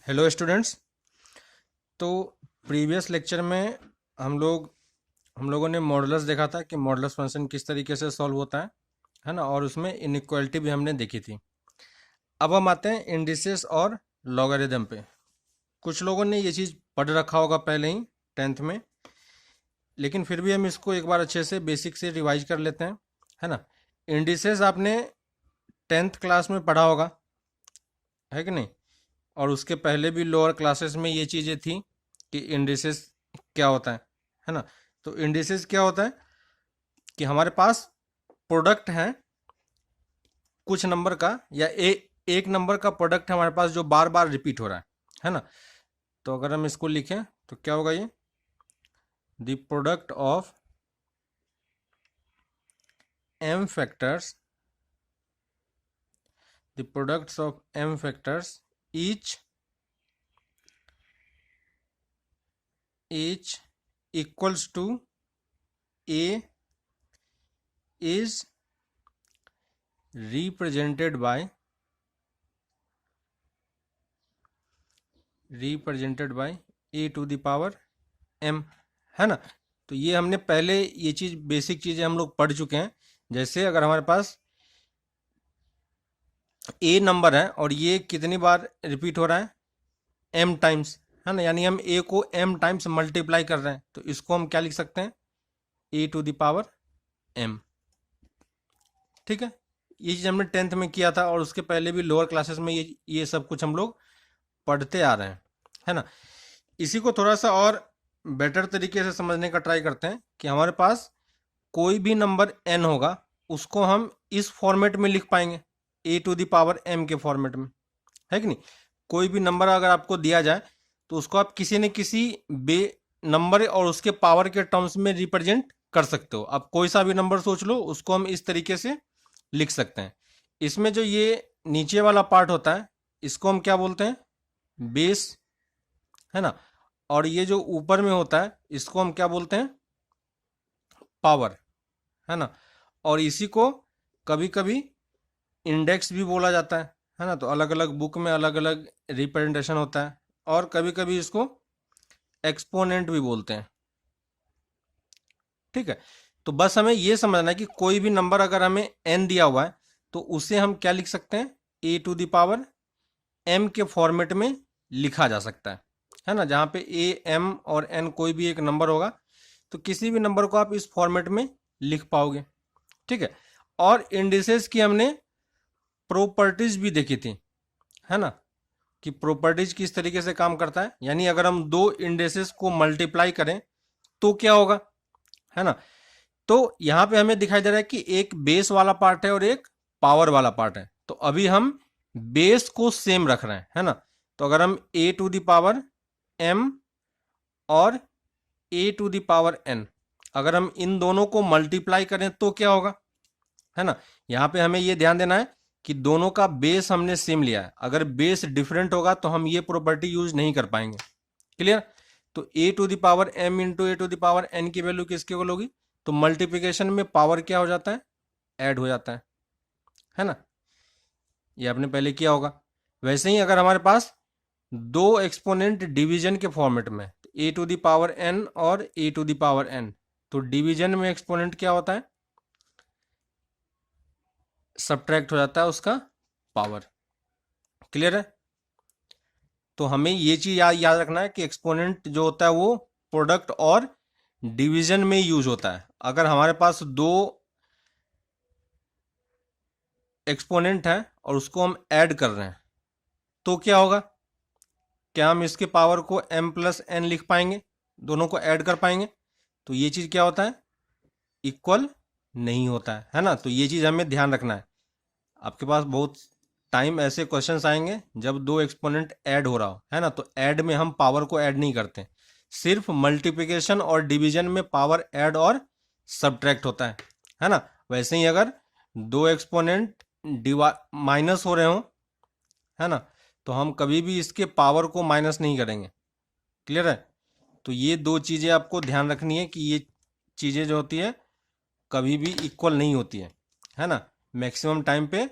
Hello students. तो previous lecture में हम लोगों ने मॉडुलस देखा था कि मॉडुलस फंक्शन किस तरीके से सॉल्व होता है ना, और उसमें इनइक्वालिटी भी हमने देखी थी। अब हम आते हैं इंडिसेस और लॉगरिदम पे। कुछ लोगों ने ये चीज़ पढ़ रखा होगा पहले ही 10th में, लेकिन फिर भी हम इसको एक बार अच्छे से बेसिक से रिवाइज कर लेते हैं, है ना। इंडिसेस आपने 10th क्लास में पढ़ा होगा, है कि नहीं। और उसके पहले भी लोअर क्लासेस में ये चीज़ें थी कि इंडिसेस क्या होता है ना। तो इंडिसेस क्या होता है कि हमारे पास प्रोडक्ट है कुछ नंबर का, या एक नंबर का प्रोडक्ट है हमारे पास जो बार बार रिपीट हो रहा है ना। तो अगर हम इसको लिखें तो क्या होगा, ये the product of m factors, the products of m factors each equals to a is represented by a to the power m, है ना। तो ये हमने पहले ये चीज़ बेसिक चीज़ें हम लोग पढ़ चुके हैं। जैसे अगर हमारे पास a नंबर है और ये कितनी बार रिपीट हो रहा है, m टाइम्स, है ना, यानी हम a को m टाइम्स मल्टीप्लाई कर रहे हैं, तो इसको हम क्या लिख सकते हैं, a to the power m। ठीक है, ये चीज़ हमने 10th में किया था, और उसके पहले भी लोअर क्लासेस में ये सब कुछ हम लोग पढ़ते आ रहे हैं, है ना। इसी को थोड़ा सा और बेटर तरीके से समझने का ट्राई करते हैं कि हमारे पास कोई भी नंबर n होगा, उसको हम इस फॉर्मेट में लिख पाएंगे, a to the power m के फॉर्मेट में, है कि नहीं। कोई भी नंबर अगर आपको दिया जाए तो उसको आप किसी न किसी बे नंबर और उसके पावर के टर्म्स में रिप्रेजेंट कर सकते हो। आप कोई सा भी नंबर सोच लो, उसको हम इस तरीके से लिख सकते हैं। इसमें जो ये नीचे वाला पार्ट होता है, इसको हम क्या बोलते हैं, बेस, है ना। और ये जो ऊपर में होता है, इसको हम क्या बोलते हैं, पावर, है ना। और इसी को कभी कभी इंडेक्स भी बोला जाता है ना। तो अलग अलग बुक में अलग अलग रिप्रेजेंटेशन होता है, और कभी कभी इसको एक्सपोनेंट भी बोलते हैं। ठीक है, तो बस हमें ये समझना है कि कोई भी नंबर अगर हमें n दिया हुआ है तो उसे हम क्या लिख सकते हैं, a to the power m के फॉर्मेट में लिखा जा सकता है ना। जहाँ पे a, m और n कोई भी एक नंबर होगा, तो किसी भी नंबर को आप इस फॉर्मेट में लिख पाओगे। ठीक है, और इंडिसेस की हमने प्रॉपर्टीज भी देखी थी, है ना, कि प्रॉपर्टीज किस तरीके से काम करता है। यानी अगर हम दो इंडिसेस को मल्टीप्लाई करें तो क्या होगा, है ना। तो यहां पे हमें दिखाई दे रहा है कि एक बेस वाला पार्ट है और एक पावर वाला पार्ट है। तो अभी हम बेस को सेम रख रहे हैं, है ना। तो अगर हम a to the power m और a to the power n, अगर हम इन दोनों को मल्टीप्लाई करें तो क्या होगा, है ना। यहां पे हमें ये ध्यान देना है कि दोनों का बेस हमने सेम लिया है। अगर बेस डिफरेंट होगा तो हम ये प्रॉपर्टी यूज नहीं कर पाएंगे। क्लियर। तो a to the power m into a to the power n की वैल्यू किसके इक्वल होगी, तो मल्टीप्लिकेशन में पावर क्या हो जाता है, ऐड हो जाता है ना। ये आपने पहले किया होगा। वैसे ही अगर हमारे पास दो एक्सपोनेंट डिवीजन के फॉर्मेट में, a to the power n और a to the power n, तो डिवीजन में एक्सपोनेंट क्या होता है, सब्ट्रैक्ट हो जाता है उसका पावर। क्लियर है। तो हमें ये चीज याद रखना है कि एक्सपोनेंट जो होता है वो प्रोडक्ट और डिवीजन में यूज होता है। अगर हमारे पास दो एक्सपोनेंट है और उसको हम ऐड कर रहे हैं तो क्या होगा, क्या हम इसके पावर को m प्लस n लिख पाएंगे, दोनों को ऐड कर पाएंगे। तो ये चीज क्या होता है, इक्वल नहीं होता है ना। तो ये चीज हमें ध्यान रखना है। आपके पास बहुत टाइम ऐसे क्वेश्चंस आएंगे जब दो एक्सपोनेंट ऐड हो रहा हो, है ना। तो ऐड में हम पावर को ऐड नहीं करते, सिर्फ मल्टीप्लिकेशन और डिवीजन में पावर ऐड और सब्ट्रैक्ट होता है ना। वैसे ही अगर दो एक्सपोनेंट माइनस हो रहे हो, है ना, तो हम कभी भी इसके पावर को माइनस नहीं करेंगे। क्लियर है। तो ये दो चीज़ें आपको ध्यान रखनी है कि ये चीज़ें जो होती है कभी भी इक्वल नहीं होती है ना। मैक्सिमम टाइम पे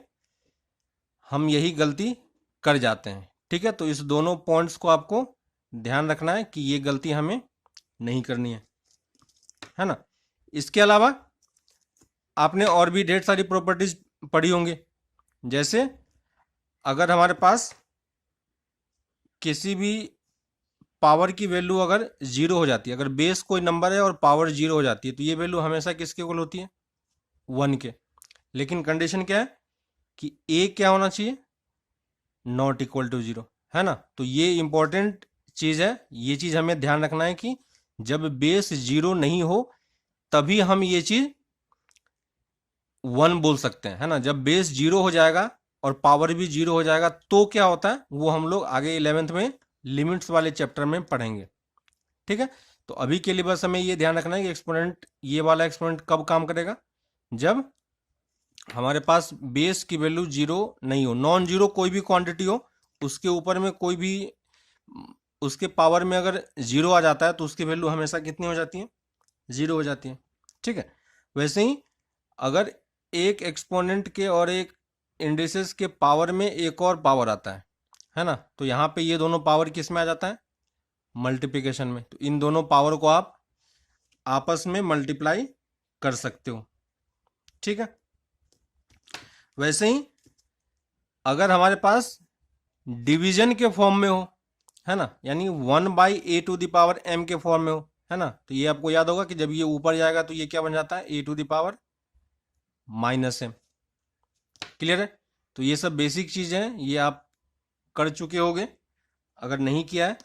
हम यही गलती कर जाते हैं ठीक है, तो इस दोनों पॉइंट्स को आपको ध्यान रखना है कि ये गलती हमें नहीं करनी है ना। इसके अलावा आपने और भी ढेर सारी प्रॉपर्टीज पढ़ी होंगी, जैसे अगर हमारे पास किसी भी पावर की वैल्यू अगर जीरो हो जाती है, अगर बेस कोई नंबर है और पावर जीरो हो जाती है, तो ये वैल्यू हमेशा किसके इक्वल होती है? 1 के। लेकिन कंडीशन क्या है कि ए क्या होना चाहिए? नॉट इक्वल टू जीरो, है ना। तो ये इंपॉर्टेंट चीज है, ये चीज हमें ध्यान रखना है कि जब बेस जीरो नहीं हो तभी हम ये चीज 1 बोल सकते हैं, है ना। जब बेस जीरो हो जाएगा और पावर भी जीरो हो जाएगा तो क्या होता है, वो हम लोग आगे 11th में लिमिट्स वाले चैप्टर में पढ़ेंगे, ठीक है। तो अभी के लिए बस हमें ये ध्यान रखना है कि एक्सपोनेंट, ये वाला एक्सपोनेंट कब काम करेगा? जब हमारे पास बेस की वैल्यू जीरो नहीं हो, नॉन जीरो कोई भी क्वांटिटी हो, उसके ऊपर में कोई भी, उसके पावर में अगर जीरो आ जाता है तो उसकी वैल्यू हमेशा कितनी हो जाती है? जीरो हो जाती है, ठीक है। वैसे ही अगर एक एक्सपोनेंट के और एक इंडिसेस के पावर में एक और पावर आता है ना, तो यहाँ पे ये दोनों पावर किस में आ जाता है? मल्टीप्लिकेशन में। तो इन दोनों पावर को आप आपस में मल्टीप्लाई कर सकते हो, ठीक है। वैसे ही अगर हमारे पास डिवीजन के फॉर्म में हो, है ना, यानी 1/a⁴m के फॉर्म में हो, है ना, तो ये आपको याद होगा कि जब ये ऊपर जाएगा तो ये क्या बन जाता है? a⁻⁻m। क्लियर है? तो ये सब बेसिक चीज है, ये आप कर चुके होगे। अगर नहीं किया है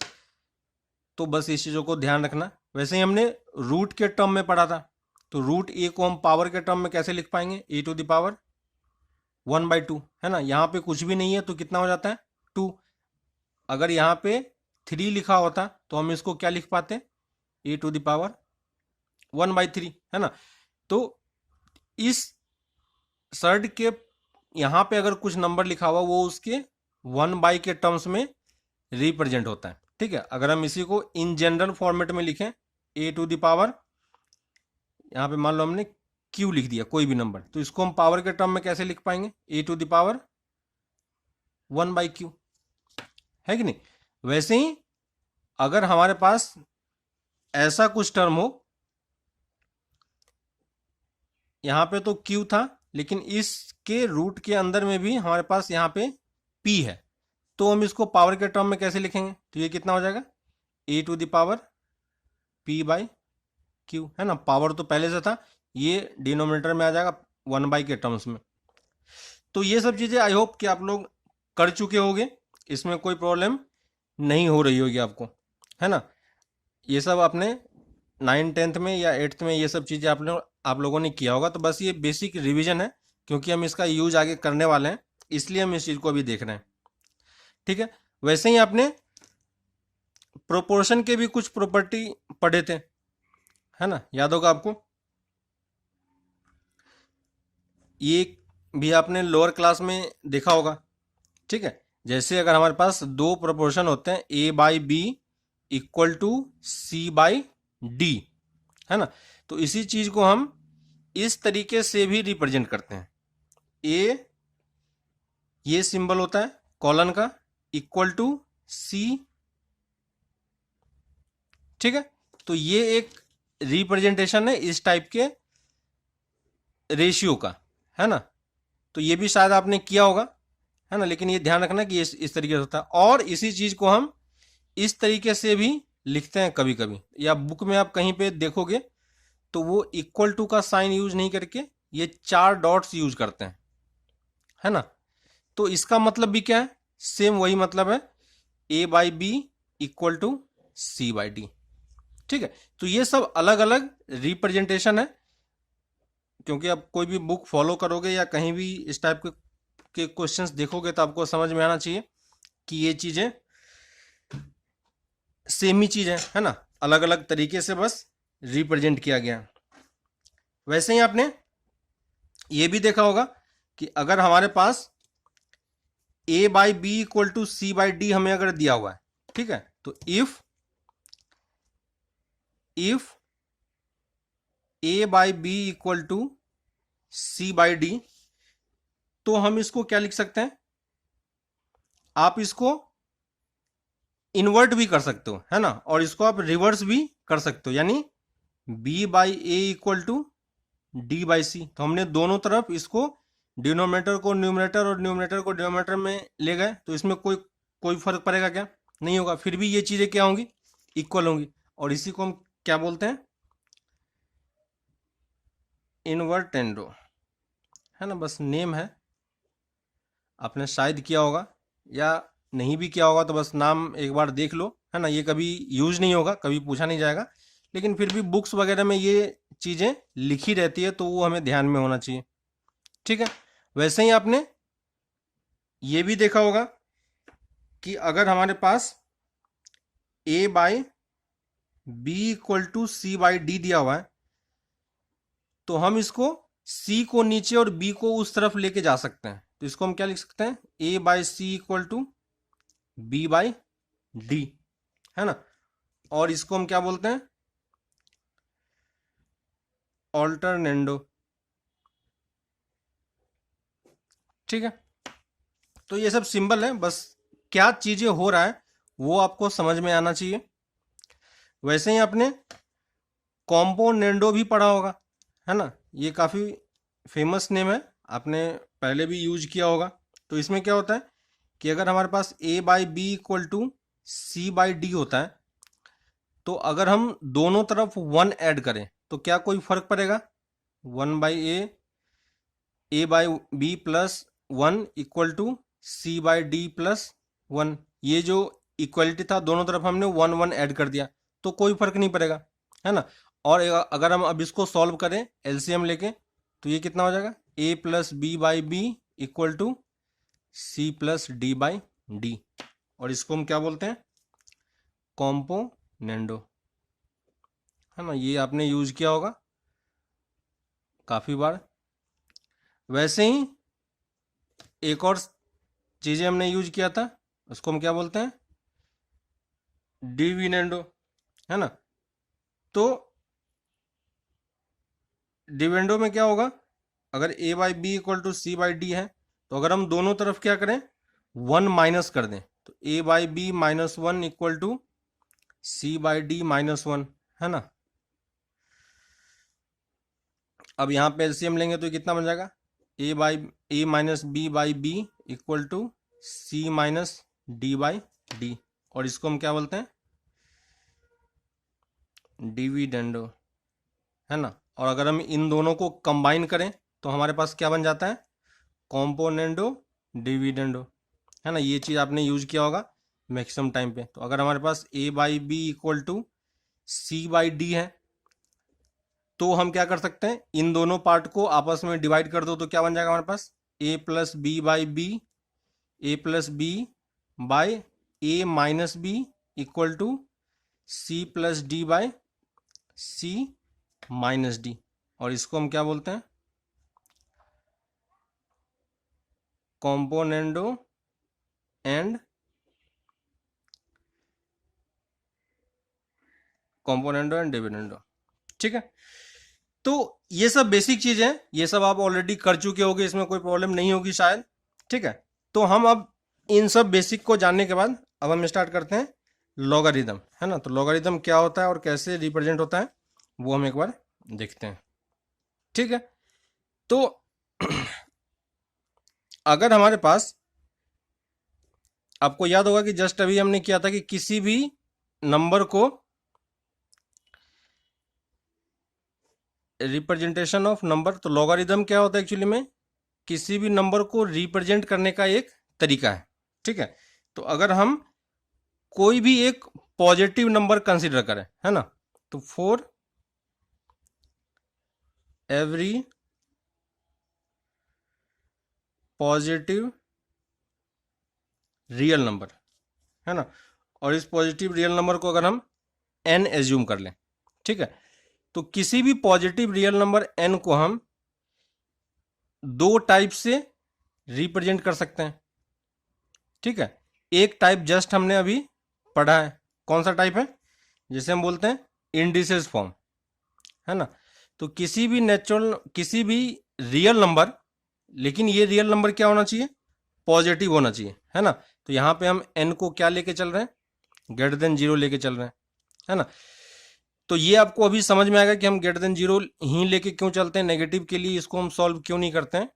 तो बस इस चीजों को ध्यान रखना। वैसे ही हमने रूट के टर्म में पढ़ा था, तो रूट ए को हम पावर के टर्म में कैसे लिख पाएंगे? a⁻1/2, है ना। यहाँ पे कुछ भी नहीं है तो कितना हो जाता है? 2। अगर यहाँ पे 3 लिखा होता तो हम इसको क्या लिख पाते? a⁻1/3, है ना। तो इस सर्ड के यहाँ पे अगर कुछ नंबर लिखा हुआ वो उसके 1/, के टर्म्स में रिप्रेजेंट होता है, ठीक है। अगर हम इसी को इन जनरल फॉर्मेट में लिखें, a⁻, यहाँ पे मान लो हमने q लिख दिया, कोई भी नंबर, तो इसको हम पावर के टर्म में कैसे लिख पाएंगे? a⁻1/q, है कि नहीं। वैसे ही अगर हमारे पास ऐसा कुछ टर्म हो, यहाँ पे तो q था लेकिन इसके रूट के अंदर में भी हमारे पास यहाँ पे p है, तो हम इसको पावर के टर्म में कैसे लिखेंगे? तो ये कितना हो जाएगा? a⁻p/q, है ना। पावर तो पहले से था, ये डिनोमिनेटर में आ जाएगा 1/, के टर्म्स में। तो ये सब चीजें आई होप कि आप लोग कर चुके होंगे, इसमें कोई प्रॉब्लम नहीं हो रही होगी आपको, है ना। ये सब आपने 9th 10th में या 8th में ये सब चीजें आप लोगों ने किया होगा। तो बस ये बेसिक रिवीजन है, क्योंकि हम इसका यूज आगे करने वाले हैं, इसलिए हम इस चीज को अभी देख रहे हैं, ठीक है। वैसे ही आपने प्रोपोर्शन के भी कुछ प्रॉपर्टी पढ़े थे, है ना, याद होगा आपको। ये भी आपने लोअर क्लास में देखा होगा, ठीक है। जैसे अगर हमारे पास दो प्रोपोर्शन होते हैं, a/b = c/d, है ना, तो इसी चीज को हम इस तरीके से भी रिप्रेजेंट करते हैं। a, ये सिंबल होता है कॉलन का, =c, ठीक है। तो ये एक रिप्रेजेंटेशन है इस टाइप के रेशियो का, है ना। तो ये भी शायद आपने किया होगा, है ना, लेकिन ये ध्यान रखना कि ये इस तरीके से होता है। और इसी चीज को हम इस तरीके से भी लिखते हैं कभी कभी, या बुक में आप कहीं पे देखोगे तो वो =, का साइन यूज नहीं करके ये 4 डॉट्स यूज करते हैं, है ना। तो इसका मतलब भी क्या है? सेम वही मतलब है, a/b = c/d, ठीक है। तो ये सब अलग अलग रिप्रेजेंटेशन है, क्योंकि आप कोई भी बुक फॉलो करोगे या कहीं भी इस टाइप के क्वेश्चंस देखोगे तो आपको समझ में आना चाहिए कि ये चीजें सेम ही चीज है ना, अलग अलग तरीके से बस रिप्रेजेंट किया गया। वैसे ही आपने ये भी देखा होगा कि अगर हमारे पास a/b = c/d हमें अगर दिया हुआ है, ठीक है, तो इफ a/b = c/d, तो हम इसको क्या लिख सकते हैं? आप इसको इन्वर्ट भी कर सकते हो, है ना, और इसको आप रिवर्स भी कर सकते हो, यानी b by a equal to d by c. तो हमने दोनों तरफ इसको डिनोमिनेटर को न्यूमरेटर और न्यूमरेटर को डिनोमिनेटर में ले गए, तो इसमें कोई कोई फर्क पड़ेगा क्या? नहीं होगा। फिर भी ये चीजें क्या होंगी? इक्वल होंगी। और इसी को हम क्या बोलते हैं? इनवर्टेंडो, है ना, बस नेम है, आपने शायद किया होगा या नहीं भी किया होगा, तो बस नाम एक बार देख लो, है ना। ये कभी यूज नहीं होगा, कभी पूछा नहीं जाएगा, लेकिन फिर भी बुक्स वगैरह में ये चीजें लिखी रहती है, तो वो हमें ध्यान में होना चाहिए, ठीक है। वैसे ही आपने ये भी देखा होगा कि अगर हमारे पास a by b equal to c by d दिया हुआ है, तो हम इसको c को नीचे और b को उस तरफ लेके जा सकते हैं। तो इसको हम क्या लिख सकते हैं? a by c equal to b by d, है ना। और इसको हम क्या बोलते हैं? ऑल्टरनेंडो, ठीक है। तो ये सब सिंबल है, बस क्या चीजें हो रहा है वो आपको समझ में आना चाहिए। वैसे ही आपने कॉम्पोनेंडो भी पढ़ा होगा, है ना। ये काफी फेमस नेम है, आपने पहले भी यूज किया होगा। तो इसमें क्या होता है कि अगर हमारे पास a by b equal to c by d होता है, तो अगर हम दोनों तरफ 1 ऐड करें तो क्या कोई फर्क पड़ेगा? 1 by a by b plus 1 equal to c by d plus 1। ये जो इक्वलिटी था, दोनों तरफ हमने 1 1 ऐड कर दिया, तो कोई फर्क नहीं पड़ेगा, है ना। और अगर हम अब इसको सॉल्व करें एलसीएम लेके, तो ये कितना हो जाएगा? a plus b by b equal to c plus d by d. और इसको हम क्या बोलते हैं? कॉम्पोनेंडो, है ना। ये आपने यूज किया होगा काफी बार। वैसे ही एक और चीजें हमने यूज किया था, उसको हम क्या बोलते हैं? डिविडेंडो, है ना। तो डिविडेंडो में क्या होगा? अगर a by b equal to c by d है, तो अगर हम दोनों तरफ क्या करें? 1 माइनस कर दें, तो a by b minus 1 equal to c by d minus 1, है ना। अब यहाँ पे एलसीएम लेंगे तो कितना बन जाएगा? a minus b by b equal to c minus d by d. और इसको हम क्या बोलते हैं? डिविडेंडो, है ना। और अगर हम इन दोनों को कंबाइन करें तो हमारे पास क्या बन जाता है? कॉम्पोनेंडो डिविडेंडो, है ना। ये चीज आपने यूज किया होगा मैक्सिमम टाइम पे। तो अगर हमारे पास a by b equal to c by d है, तो हम क्या कर सकते हैं? इन दोनों पार्ट को आपस में डिवाइड कर दो, तो क्या बन जाएगा हमारे पास? a plus b by b, a plus b by a minus b equal to c plus d by c minus d. और इसको हम क्या बोलते हैं? कॉम्पोनेंडो एंड डिविडेंडो, ठीक है। तो ये सब बेसिक चीजें हैं, ये सब आप ऑलरेडी कर चुके होगे, इसमें कोई प्रॉब्लम नहीं होगी शायद, ठीक है। तो हम अब इन सब बेसिक को जानने के बाद अब हम स्टार्ट करते हैं लॉगरिदम, है ना। तो लॉगरिदम क्या होता है और कैसे रिप्रेजेंट होता है, वो हम एक बार देखते हैं, ठीक है। तो अगर हमारे पास, आपको याद होगा कि जस्ट अभी हमने किया था कि किसी भी नंबर को रिप्रेजेंटेशन ऑफ नंबर, तो लॉगरिदम क्या होता है एक्चुअली में? किसी भी नंबर को रिप्रेजेंट करने का एक तरीका है, ठीक है। तो अगर हम कोई भी एक पॉजिटिव नंबर कंसीडर करें, है ना, तो for every positive real number, है ना, और इस पॉजिटिव रियल नंबर को अगर हम n एज्यूम कर लें, ठीक है, तो किसी भी पॉजिटिव रियल नंबर n को हम दो टाइप से रिप्रेजेंट कर सकते हैं, ठीक है। एक टाइप जस्ट हमने अभी पढ़ा है, कौन सा टाइप है? जिसे हम बोलते हैं इंडिसेस फॉर्म, है ना। तो किसी भी रियल नंबर, लेकिन ये रियल नंबर क्या होना चाहिए? पॉजिटिव होना चाहिए, है ना। तो यहां पे हम n को क्या लेके चल रहे हैं? ग्रेटर देन 0 लेके चल रहे हैं, है ना। तो ये आपको अभी समझ में आएगा कि हम ग्रेटर देन 0 ही लेके क्यों चलते हैं, नेगेटिव के लिए इसको हम सॉल्व क्यों नहीं करते हैं,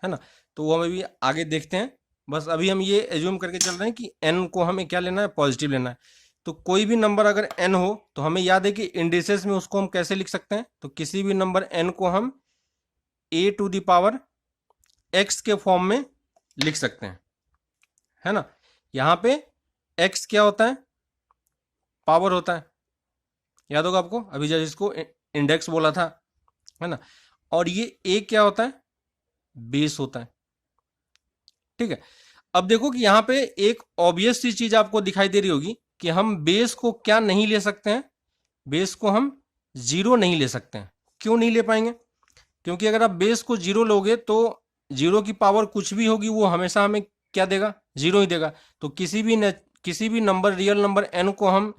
है ना। तो वो हम अभी आगे देखते हैं। बस अभी हम ये एज्यूम करके चल रहे हैं कि n को हमें क्या लेना है, पॉजिटिव लेना है। तो कोई भी नंबर अगर n हो तो हमें याद है कि इंडिसेस में उसको हम कैसे लिख सकते हैं, तो किसी भी नंबर n को हम a to the power x के फॉर्म में लिख सकते हैं, है ना। यहाँ पे x क्या होता है, पावर होता है, याद होगा आपको, अभी जब इसको इंडेक्स बोला था, है ना। और ये a क्या होता है, बेस होता है, ठीक है। अब देखो कि यहाँ पे एक ऑब्वियस सी चीज आपको दिखाई दे रही होगी कि हम बेस को क्या नहीं ले सकते हैं, बेस को हम 0 नहीं ले सकते हैं। क्यों नहीं ले पाएंगे, क्योंकि अगर आप बेस को 0 लोगे तो 0 की पावर कुछ भी होगी वो हमेशा हमें क्या देगा, 0 ही देगा। तो किसी भी नंबर, रियल नंबर n को हम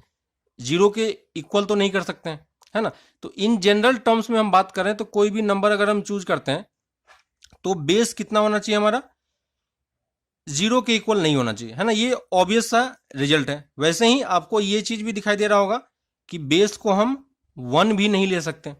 0 के इक्वल तो नहीं कर सकते हैं, है ना। तो इन जनरल टर्म्स में हम बात करें तो कोई भी नंबर अगर हम चूज करते हैं तो बेस कितना होना चाहिए हमारा, 0 के इक्वल नहीं होना चाहिए, है ना। ये ऑब्वियस सा रिजल्ट है। वैसे ही आपको ये चीज भी दिखाई दे रहा होगा कि बेस को हम 1 भी नहीं ले सकते।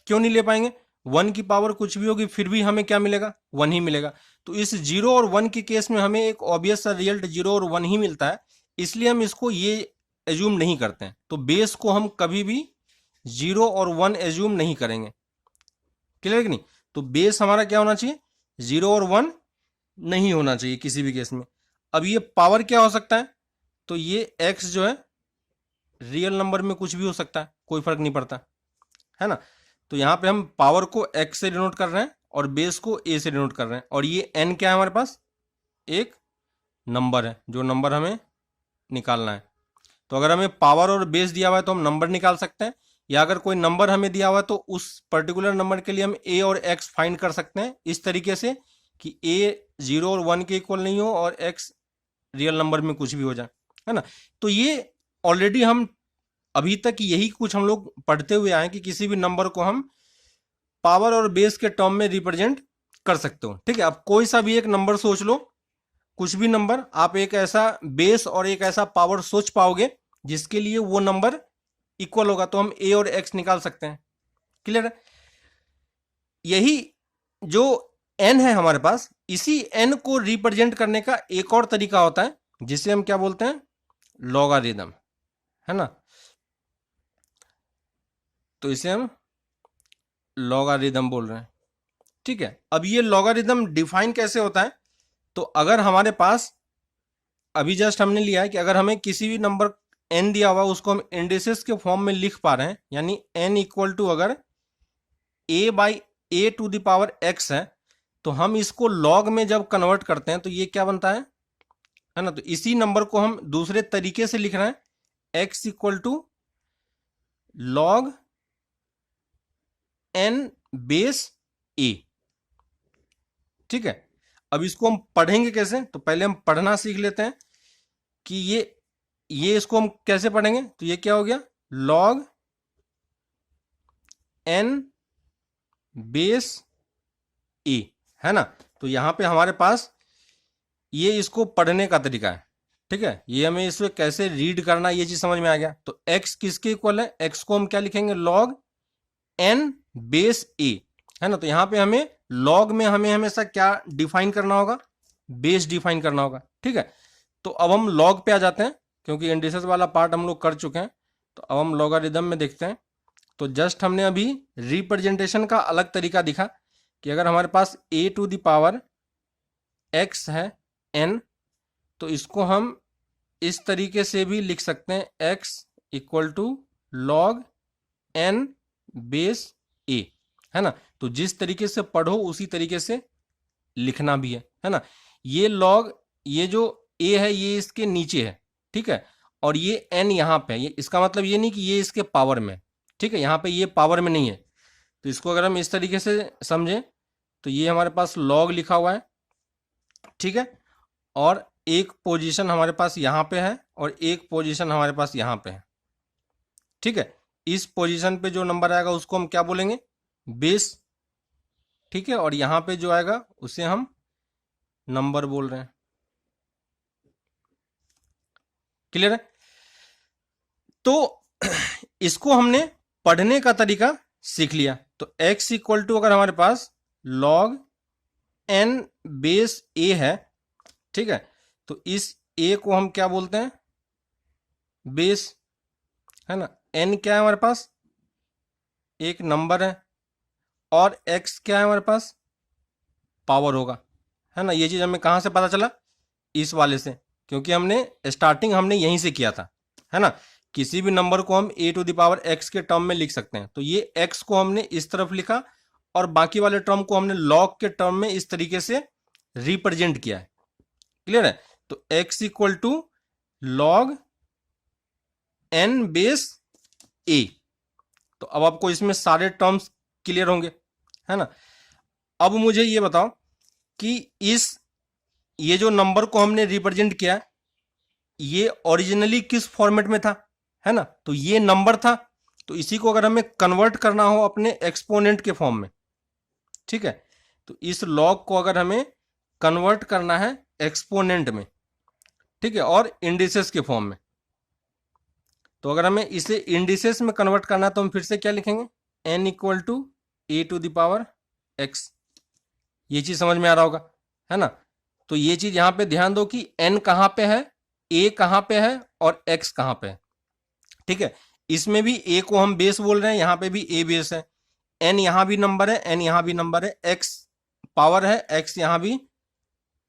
क्यों नहीं ले पाएंगे, 1 की पावर कुछ भी होगी फिर भी हमें क्या मिलेगा, 1 ही मिलेगा। तो इस 0 और 1 के केस में हमें एक ऑब्वियस सा रिजल्ट 0 और 1 ही मिलता है, इसलिए हम इसको ये एज्यूम नहीं करते हैं। तो बेस को हम कभी भी 0 और 1 एज्यूम नहीं करेंगे, क्लियर कि नहीं। तो बेस हमारा क्या होना चाहिए, 0 और 1 नहीं होना चाहिए किसी भी केस में। अब ये पावर क्या हो सकता है, तो ये x जो है रियल नंबर में कुछ भी हो सकता है, कोई फर्क नहीं पड़ता, है ना। तो यहाँ पे हम पावर को x से डिनोट कर रहे हैं और बेस को a से डिनोट कर रहे हैं। और ये n क्या है हमारे पास, एक नंबर है, जो नंबर हमें निकालना है। तो अगर हमें पावर और बेस दिया हुआ है तो हम नंबर निकाल सकते हैं, या अगर कोई नंबर हमें दिया हुआ है तो उस पर्टिकुलर नंबर के लिए हम a और x फाइंड कर सकते हैं इस तरीके से कि a 0 और 1 के इक्वल नहीं हो और x रियल नंबर में कुछ भी हो जाए, है ना। तो ये ऑलरेडी हम अभी तक यही कुछ हम लोग पढ़ते हुए आए कि किसी भी नंबर को हम पावर और बेस के टर्म में रिप्रेजेंट कर सकते हो, ठीक है। अब कोई सा भी एक नंबर सोच लो, कुछ भी नंबर, आप एक ऐसा बेस और एक ऐसा पावर सोच पाओगे जिसके लिए वो नंबर इक्वल होगा, तो हम a और x निकाल सकते हैं, क्लियर है। यही जो n है हमारे पास, इसी n को रिप्रेजेंट करने का एक और तरीका होता है जिसे हम क्या बोलते हैं, लॉगरिदम, है ना। तो इसे हम लॉगरिदम बोल रहे हैं, ठीक है। अब ये लॉगरिदम डिफाइन कैसे होता है, तो अगर हमारे पास अभी जस्ट हमने लिया है कि अगर हमें किसी भी नंबर n दिया हुआ उसको हम इंडिसेस के फॉर्म में लिख पा रहे हैं, यानी n इक्वल टू अगर a by a to the power x है, तो हम इसको लॉग में जब कन्वर्ट करते हैं तो ये क्या बनता है ना। तो इसी नंबर को हम दूसरे तरीके से लिख रहे हैं, x equal to log n base a, ठीक है। अब इसको हम पढ़ेंगे कैसे, तो पहले हम पढ़ना सीख लेते हैं कि ये इसको हम कैसे पढ़ेंगे। तो ये क्या हो गया, लॉग n बेस a, है ना। तो यहां पे हमारे पास ये इसको पढ़ने का तरीका है, ठीक है। ये हमें इसमें कैसे रीड करना ये चीज समझ में आ गया। तो x किसके इक्वल है, x को हम क्या लिखेंगे, लॉग n बेस a, है ना। तो यहां पे हमें लॉग में हमें हमेशा क्या डिफाइन करना होगा, बेस डिफाइन करना होगा, ठीक है। तो अब हम लॉग पे आ जाते हैं, क्योंकि इंडिसेस वाला पार्ट हम लोग कर चुके हैं। तो अब हम लॉगरिदम में देखते हैं। तो जस्ट हमने अभी रिप्रेजेंटेशन का अलग तरीका दिखा कि अगर हमारे पास a to the power x है n, तो इसको हम इस तरीके से भी लिख सकते हैं, x equal to log n base a, है ना। तो जिस तरीके से पढ़ो उसी तरीके से लिखना भी है ना। ये लॉग, ये जो a है ये इसके नीचे है, ठीक है। और ये n यहाँ पे है, ये इसका मतलब ये नहीं कि ये इसके पावर में, ठीक है। यहाँ पे ये पावर में नहीं है। तो इसको अगर हम इस तरीके से समझें तो ये हमारे पास लॉग लिखा हुआ है, ठीक है। और एक पोजीशन हमारे पास यहाँ पे है और एक पोजीशन हमारे पास यहाँ पे है, ठीक है। इस पोजीशन पे जो नंबर आएगा उसको हम क्या बोलेंगे, बेस, ठीक है। और यहाँ पे जो आएगा उसे हम नंबर बोल रहे हैं, क्लियर है। तो इसको हमने पढ़ने का तरीका सीख लिया। तो x इक्वल टू अगर हमारे पास log n बेस a है, ठीक है, तो इस a को हम क्या बोलते हैं, बेस, है ना। n क्या है हमारे पास, एक नंबर है, और x क्या है हमारे पास, पावर होगा, है ना। ये चीज हमें कहां से पता चला, इस वाले से, क्योंकि हमने स्टार्टिंग हमने यहीं से किया था, है ना। किसी भी नंबर को हम a to the power x के टर्म में लिख सकते हैं। तो ये x को हमने इस तरफ लिखा और बाकी वाले टर्म को हमने log के टर्म में इस तरीके से रिप्रेजेंट किया है। क्लियर है। तो x equal to log n base a। तो अब आपको इसमें सारे टर्म्स क्लियर होंगे, है ना। अब मुझे ये बताओ कि ये जो नंबर को हमने रिप्रेजेंट किया, ये ओरिजिनली किस फॉर्मेट में था, है ना। तो ये नंबर था, तो इसी को अगर हमें कन्वर्ट करना हो अपने एक्सपोनेंट के फॉर्म में, ठीक है, तो इस लॉग को अगर हमें कन्वर्ट करना है एक्सपोनेंट में, ठीक है, और इंडिसेस के फॉर्म में, तो अगर हमें इसे इंडिसेस में कन्वर्ट करना है तो हम फिर से क्या लिखेंगे, n equal to a to the power x। ये चीज समझ में आ रहा होगा, है ना। तो ये चीज यहां पे ध्यान दो कि n कहां पे है, a कहां पे है और x कहां पे है, ठीक है। इसमें भी a को हम बेस बोल रहे हैं, यहां पे भी a बेस है, n यहां भी नंबर है, n यहां भी नंबर है, x पावर है, x यहां भी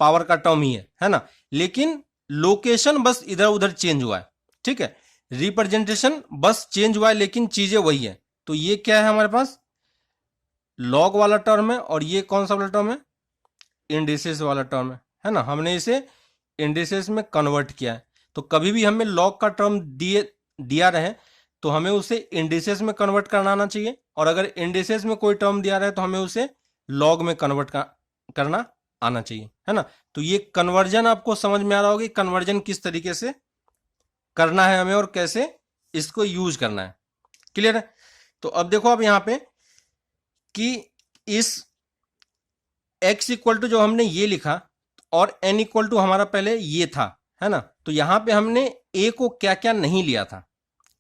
पावर का टर्म ही है ना। लेकिन लोकेशन बस इधर उधर चेंज हुआ है, ठीक है, रिप्रेजेंटेशन बस चेंज हुआ है, लेकिन चीजें वही है। तो ये क्या है हमारे पास, लॉग वाला टर्म है, और ये कौन सा वाला टर्म है, इंडिसेस वाला टर्म है ना। हमने इसे इंडिसेस में कन्वर्ट किया है। तो कभी भी हमें लॉग का टर्म दिया रहे तो हमें उसे इंडिसेस में कन्वर्ट करना आना चाहिए, और अगर इंडिसेस में कोई टर्म दिया रहे तो हमें उसे लॉग में कन्वर्ट करना आना चाहिए, है ना। तो ये कन्वर्जन आपको समझ में आ रहा होगा, कन्वर्जन किस तरीके से करना है हमें और कैसे इसको यूज करना है। क्लियर है। तो अब देखो आप यहां पे कि इस x इक्वल टू जो हमने ये लिखा और n इक्वल टू हमारा पहले ये था, है ना। तो यहां पे हमने a को क्या क्या नहीं लिया था,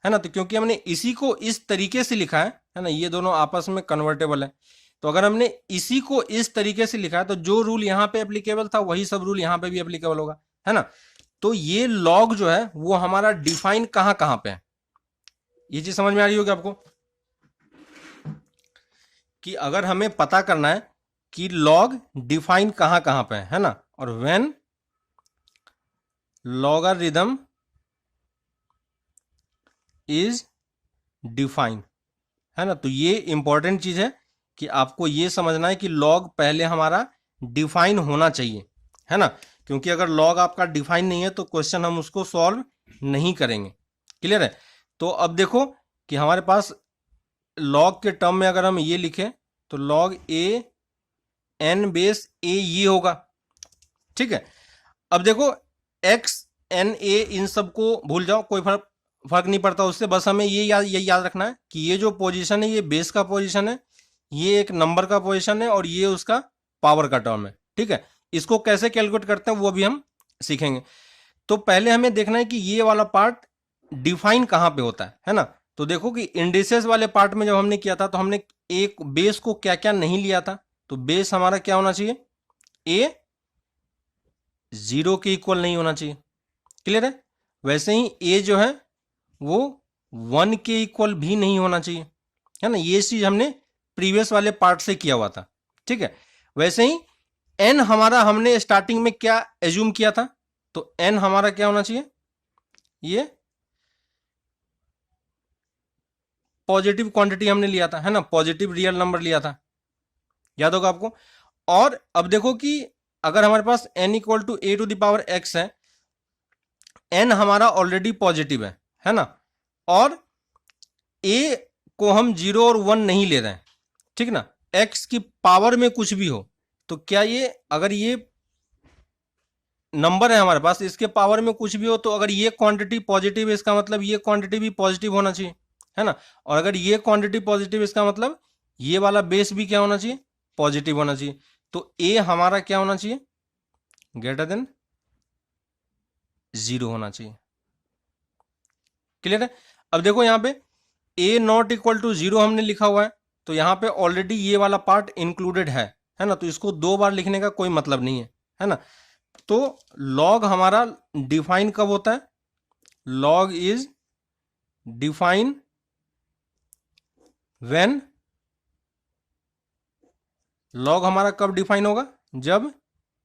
है ना। तो क्योंकि हमने इसी को इस तरीके से लिखा है ना, ये दोनों आपस में कन्वर्टेबल है। तो अगर हमने इसी को इस तरीके से लिखा है तो जो रूल यहां पे एप्लीकेबल था वही सब रूल यहां पे भी एप्लीकेबल होगा, है ना। तो ये लॉग जो है वो हमारा डिफाइन कहां कहां पे है, ये चीज समझ में आ रही होगी आपको, कि अगर हमें पता करना है कि लॉग डिफाइन कहां कहां पे है ना, और व्हेन लॉगरिथम इज डिफाइन, है ना। तो ये इंपॉर्टेंट चीज है कि आपको ये समझना है कि लॉग पहले हमारा डिफाइन होना चाहिए, है ना। क्योंकि अगर लॉग आपका डिफाइन नहीं है तो क्वेश्चन हम उसको सॉल्व नहीं करेंगे। क्लियर है। तो अब देखो कि हमारे पास लॉग के टर्म में अगर हम ये लिखें तो लॉग ए एन बेस ए ये होगा, ठीक है। अब देखो एक्स एन ए इन सबको भूल जाओ, कोई फर्क नहीं पड़ता उससे, बस हमें ये याद रखना है कि ये जो पोजीशन है ये बेस का पोजीशन है, ये एक नंबर का पोजीशन है, और ये उसका पावर का टर्म है, ठीक है। इसको कैसे कैलकुलेट करते हैं वो भी हम सीखेंगे। तो पहले हमें देखना है कि ये वाला पार्ट डिफाइन कहां पे होता है ना। तो देखो कि इंडिसेस वाले पार्ट में जब हमने किया था तो हमने एक बेस को क्या क्या नहीं लिया था। तो बेस हमारा क्या होना चाहिए, ए 0 के इक्वल नहीं होना चाहिए। क्लियर है। वैसे ही ए जो है वो 1 के इक्वल भी नहीं होना चाहिए, है ना। ये चीज हमने प्रीवियस वाले पार्ट से किया हुआ था, ठीक है। वैसे ही एन हमारा हमने स्टार्टिंग में क्या एज्यूम किया था, तो एन हमारा क्या होना चाहिए, ये पॉजिटिव क्वांटिटी हमने लिया था, है ना, पॉजिटिव रियल नंबर लिया था, याद होगा आपको। और अब देखो कि अगर हमारे पास n equal to a to the power x है, n हमारा ऑलरेडी पॉजिटिव है ना, और a को हम 0 और 1 नहीं ले रहे हैं, ठीक ना। x की पावर में कुछ भी हो तो क्या ये, अगर ये नंबर है हमारे पास, इसके पावर में कुछ भी हो, तो अगर ये क्वांटिटी पॉजिटिव है इसका मतलब ये क्वांटिटी भी पॉजिटिव होना चाहिए, है ना। और अगर ये क्वांटिटी पॉजिटिव इसका मतलब ये वाला बेस भी क्या होना चाहिए, पॉजिटिव होना चाहिए। तो ए हमारा क्या होना चाहिए, ग्रेटर देन 0 होना चाहिए। क्लियर है। अब देखो यहाँ पे a नॉट इक्वल टू 0 हमने लिखा हुआ है, तो यहाँ पे ऑलरेडी ये वाला पार्ट इंक्लूडेड है ना, तो इसको 2 बार लिखने का कोई मतलब नहीं है ना। तो log हमारा डिफाइन कब होता है? log is define when, log हमारा कब डिफाइन होगा? जब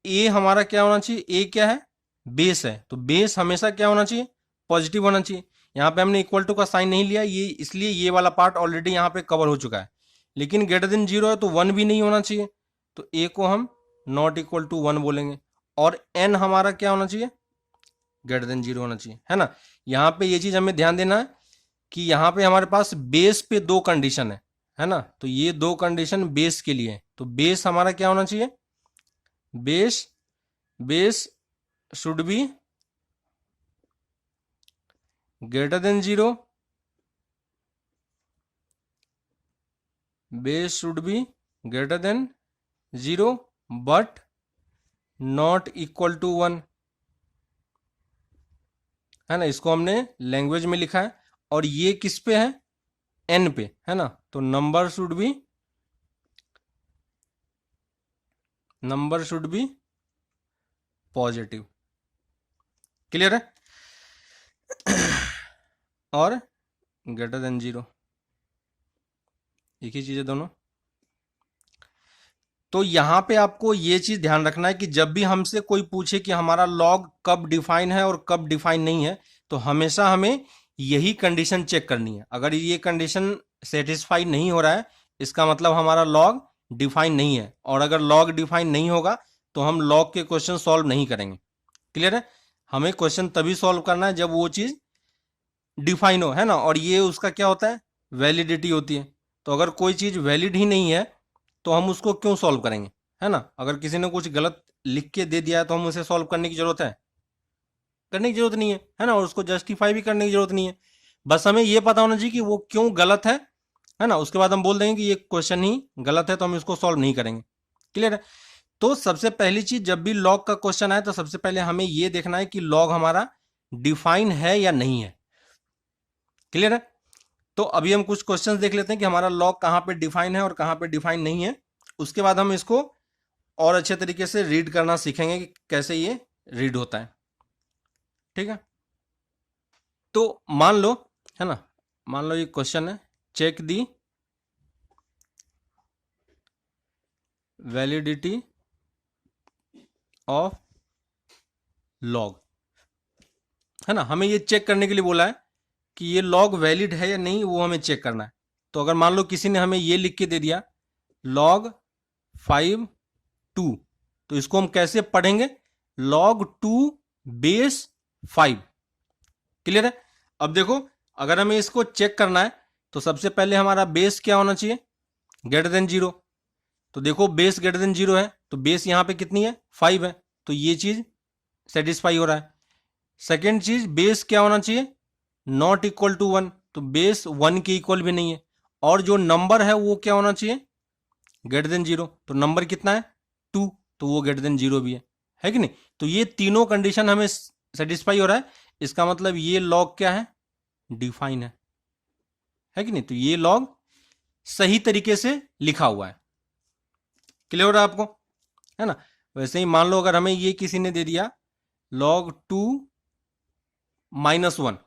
a हमारा क्या होना चाहिए? a क्या है? बेस है, तो बेस हमेशा क्या होना चाहिए? पॉजिटिव होना चाहिए। यहाँ पे हमने इक्वल टू का साइन नहीं लिया, ये इसलिए ये वाला पार्ट ऑलरेडी यहाँ पे कवर हो चुका है। लेकिन ग्रेटर देन 0 है तो 1 भी नहीं होना चाहिए, तो a को हम नॉट इक्वल टू 1 बोलेंगे। और n हमारा क्या होना चाहिए? ग्रेटर देन 0 होना चाहिए, है ना। यहाँ पे ये चीज हमें ध्यान देना है कि यहाँ पे हमारे पास बेस पे 2 कंडीशन है ना, तो ये 2 कंडीशन बेस के लिए है। तो बेस हमारा क्या होना चाहिए? Base should be greater than 0, base should be greater than 0 but not equal to 1, है ना। इसको हमने लैंग्वेज में लिखा है, और ये किस पे है? n पे, है ना। तो number should be positive. Clear है? और ग्रेटर देन 0, एक ही चीज है दोनों। तो यहां पे आपको ये चीज ध्यान रखना है कि जब भी हमसे कोई पूछे कि हमारा लॉग कब डिफाइन है और कब डिफाइन नहीं है, तो हमेशा हमें यही कंडीशन चेक करनी है। अगर ये कंडीशन सेटिस्फाई नहीं हो रहा है, इसका मतलब हमारा लॉग डिफाइन नहीं है, और अगर लॉग डिफाइन नहीं होगा तो हम लॉग के क्वेश्चन सॉल्व नहीं करेंगे। क्लियर है? हमें क्वेश्चन तभी सॉल्व करना है जब वो चीज डिफाइन हो, है ना। और ये उसका क्या होता है? वैलिडिटी होती है। तो अगर कोई चीज वैलिड ही नहीं है तो हम उसको क्यों सॉल्व करेंगे, है ना। अगर किसी ने कुछ गलत लिख के दे दिया है तो हम उसे सॉल्व करने की जरूरत है? करने की जरूरत नहीं है ना। और उसको जस्टिफाई भी करने की जरूरत नहीं है। बस हमें ये पता होना चाहिए कि वो क्यों गलत है ना। उसके बाद हम बोल देंगे कि ये क्वेश्चन ही गलत है, तो हम इसको सॉल्व नहीं करेंगे। क्लियर है? तो सबसे पहली चीज, जब भी लॉग का क्वेश्चन आए तो सबसे पहले हमें ये देखना है कि लॉग हमारा डिफाइन है या नहीं है। क्लियर है? तो अभी हम कुछ क्वेश्चंस देख लेते हैं कि हमारा लॉग कहां पे डिफाइन है और कहां पे डिफाइन नहीं है। उसके बाद हम इसको और अच्छे तरीके से रीड करना सीखेंगे कि कैसे ये रीड होता है। ठीक है? तो मान लो, है ना, मान लो ये क्वेश्चन है, check the validity of log, है ना। हमें ये चेक करने के लिए बोला है कि ये लॉग वैलिड है या नहीं, वो हमें चेक करना है। तो अगर मान लो किसी ने हमें ये लिख के दे दिया log 5 2, तो इसको हम कैसे पढ़ेंगे? log 2 base 5। क्लियर है? अब देखो, अगर हमें इसको चेक करना है तो सबसे पहले हमारा बेस क्या होना चाहिए? Greater than 0। तो देखो बेस ग्रेटर देन 0 है, तो बेस यहां पे कितनी है? 5 है, तो ये चीज सेटिस्फाई हो रहा है। सेकेंड चीज, बेस क्या होना चाहिए? नॉट इक्वल टू 1, तो बेस 1 के इक्वल भी नहीं है। और जो नंबर है वो क्या होना चाहिए? ग्रेटर देन 0, तो नंबर कितना है? 2, तो वो ग्रेटर देन 0 भी है कि नहीं। तो ये तीनों कंडीशन हमें सेटिस्फाई हो रहा है, इसका मतलब ये लॉग क्या है? डिफाइन है कि नहीं। तो ये लॉग सही तरीके से लिखा हुआ है। क्लियर हो रहा है आपको, है ना। वैसे ही मान लो अगर हमें ये किसी ने दे दिया log 2 -1,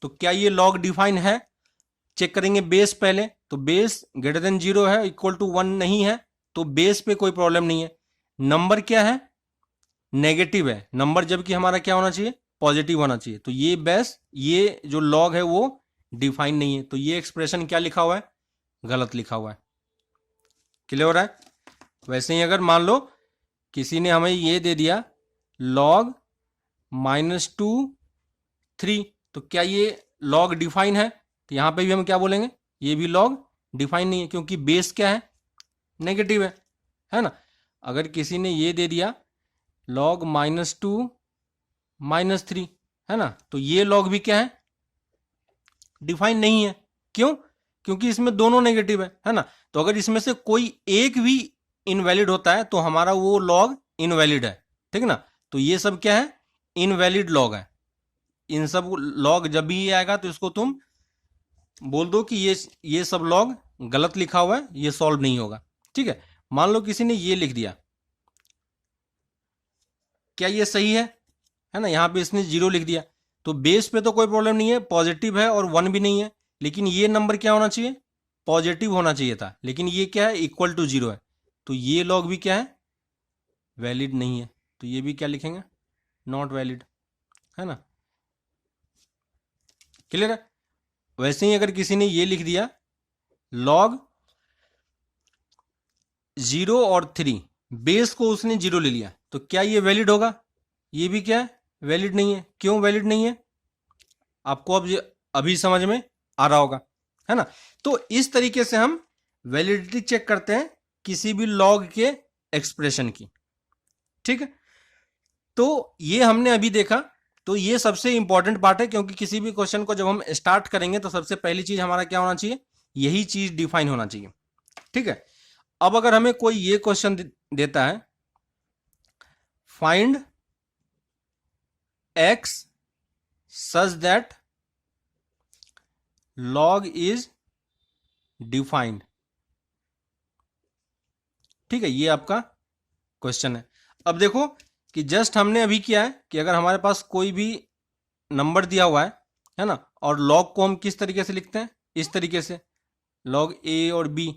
तो क्या ये लॉग डिफाइन है? चेक करेंगे बेस पहले, तो बेस ग्रेटर देन 0 है, इक्वल टू 1 नहीं है, तो बेस पे कोई प्रॉब्लम नहीं है। नंबर क्या है? नेगेटिव है नंबर, जबकि हमारा क्या होना चाहिए? पॉजिटिव होना चाहिए। तो ये बेस, ये जो लॉग है वो डिफाइन नहीं है, तो ये एक्सप्रेशन क्या लिखा हुआ है? गलत लिखा हुआ है। क्लियर हो रहा है? वैसे ही अगर मान लो किसी ने हमें ये दे दिया log -2 3, तो क्या ये लॉग डिफाइन है? तो यहां पे भी हम क्या बोलेंगे? ये भी लॉग डिफाइन नहीं है, क्योंकि बेस क्या है? नेगेटिव है ना। अगर किसी ने ये दे दिया log -2 -3, है ना, तो ये लॉग भी क्या है? डिफाइन नहीं है। क्यों? क्योंकि इसमें दोनों नेगेटिव है ना। तो अगर इसमें से कोई एक भी इनवैलिड होता है तो हमारा वो लॉग इनवैलिड है। ठीक ना। तो ये सब क्या है? इनवैलिड लॉग है। इन सब लॉग जब भी ये आएगा तो इसको तुम बोल दो कि ये सब लॉग गलत लिखा हुआ है, ये सॉल्व नहीं होगा। ठीक है, मान लो किसी ने ये लिख दिया, क्या ये सही है ना, यहाँ पे इसने 0 लिख दिया, तो बेस पे तो कोई प्रॉब्लम नहीं है, पॉजिटिव है और 1 भी नहीं है, लेकिन ये नंबर क्या होना चाहिए, पॉजिटिव होना चाहिए था, लेकिन ये क्या है, इक्वल टू 0 है, तो ये लॉग भी क्या है, वैलिड नहीं है, तो ये भी क्या लिखेंगे, नॉट वैलिड, है ना। क्लियर है। वैसे ही अगर किसी ने ये लिख दिया लॉग 0 और 3, बेस को उसने 0 ले लिया, तो क्या ये वैलिड होगा, ये भी क्या है, वैलिड नहीं है। क्यों वैलिड नहीं है, आपको अब ये अभी समझ में आ रहा होगा, है ना। तो इस तरीके से हम वैलिडिटी चेक करते हैं किसी भी लॉग के एक्सप्रेशन की। ठीक है, तो ये हमने अभी देखा, तो ये सबसे इंपॉर्टेंट पार्ट है, क्योंकि किसी भी क्वेश्चन को जब हम स्टार्ट करेंगे तो सबसे पहली चीज हमारा क्या होना चाहिए, यही चीज डिफाइन होना चाहिए। ठीक है, अब अगर हमें कोई ये क्वेश्चन देता है, find x such that log is defined, ठीक है, ये आपका क्वेश्चन है। अब देखो कि जस्ट हमने अभी किया है कि अगर हमारे पास कोई भी नंबर दिया हुआ है ना, और लॉग को हम किस तरीके से लिखते हैं, इस तरीके से, लॉग ए और बी,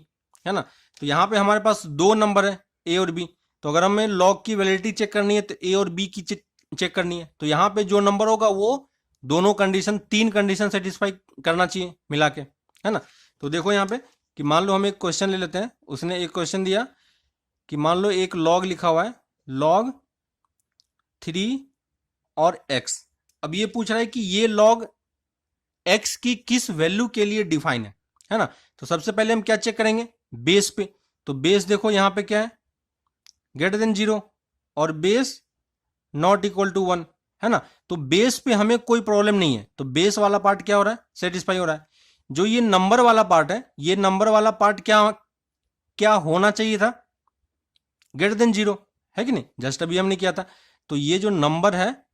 है ना। तो यहाँ पे हमारे पास दो नंबर है ए और बी, तो अगर हमें लॉग की वैलिडिटी चेक करनी है तो ए और बी की चेक करनी है, तो यहाँ पे जो नंबर होगा वो दोनों कंडीशन, 3 कंडीशन सेटिस्फाई करना चाहिए मिला के, है ना। तो देखो यहाँ पे कि मान लो हम एक क्वेश्चन ले लेते हैं, उसने एक क्वेश्चन दिया कि मान लो एक लॉग लिखा हुआ है, लॉग 3 और x। अब ये पूछ रहा है कि ये लॉग x की किस वैल्यू के लिए डिफाइन है ना। तो सबसे पहले हम क्या चेक करेंगे, बेस पे, तो बेस देखो यहां पे क्या है, ग्रेटर देन 0, और बेस नॉट इक्वल टू 1, है ना। तो बेस पे हमें कोई प्रॉब्लम नहीं है, तो बेस वाला पार्ट क्या हो रहा है, सेटिस्फाई हो रहा है। जो ये नंबर वाला पार्ट है, ये नंबर वाला पार्ट क्या क्या होना चाहिए था, ग्रेटर देन 0, है कि नहीं, जस्ट अभी हमने किया था। तो ये जो नंबर है,